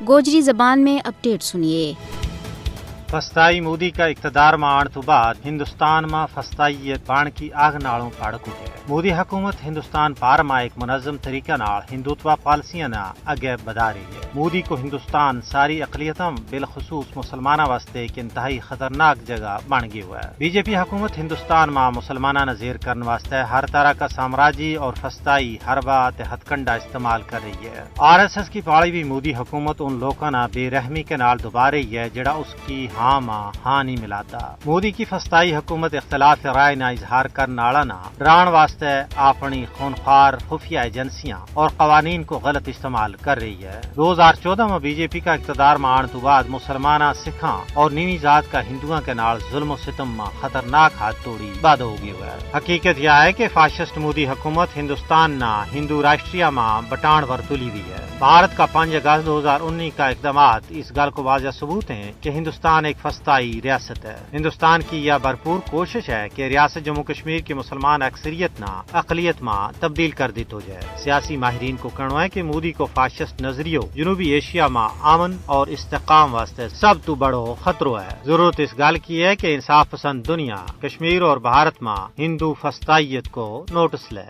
गोजरी जबान में अपडेट सुनिए। फस्ताई मोदी का इक़्तिदार में आने तो बाद हिंदुस्तान में फस्ताइयत बाण की आग नालों पाड़कू है। मोदी हुकूमत हिंदुस्तान पार में एक मुनज़्ज़म तरीका नाल हिंदुत्व पॉलिसियां ना अगे बढ़ा रही है। मोदी को हिंदुस्तान सारी अकलियतों बिलखसूस मुसलमाना वास्ते एक इंतहाई खतरनाक जगह बन गई हुआ है। बीजेपी हुकूमत हिंदुस्तान में मुसलमाना नज़ीर करने वास्ते हर तरह का साम्राज्य और फस्ताई हरबा हथकंडा इस्तेमाल कर रही है। RSS की पाड़ी भी मोदी हुकूमत उन लोगों ना बेरहमी के नाल दुबा रही है जड़ा उसकी हाँ नहीं मिलाता। मोदी की फस्ताई हुकूमत इख्तिलाफ राय ना इजहार करने वाला ना डरान वास्ते अपनी खूनखार खुफिया एजेंसियां और कवानीन को गलत इस्तेमाल कर रही है। 2014 में बीजेपी का इक़्तिदार में आने तो बाद मुसलमाना सिखा और नीवी जात का हिंदुओं के नाल जुल्म सितम में खतरनाक हाथ तोड़ी बाद हो गई है। हकीकत यह है कि फाशिस्ट मोदी हुकूमत हिंदुस्तान ना हिंदू राष्ट्रीय में बटान पर तुली हुई है। भारत का 5 अगस्त 2019 का इकदाम इस गल को वाज़ह सबूत है कि हिंदुस्तान एक फस्ताई रियासत है। हिंदुस्तान की यह भरपूर कोशिश है कि रियासत जम्मू कश्मीर की मुसलमान अक्सरियत ना अकलियत में तब्दील कर दी तो जाए। सियासी माहिरीन को कहना है कि मोदी को फाशिस्ट नजरियो जनूबी एशिया में अमन और इस्तेकाम वास्ते सब तो बड़ो खतरो है। जरूरत इस गल की है कि इंसाफ पसंद दुनिया कश्मीर और भारत में हिंदू फस्ताइयत को नोटिस ले।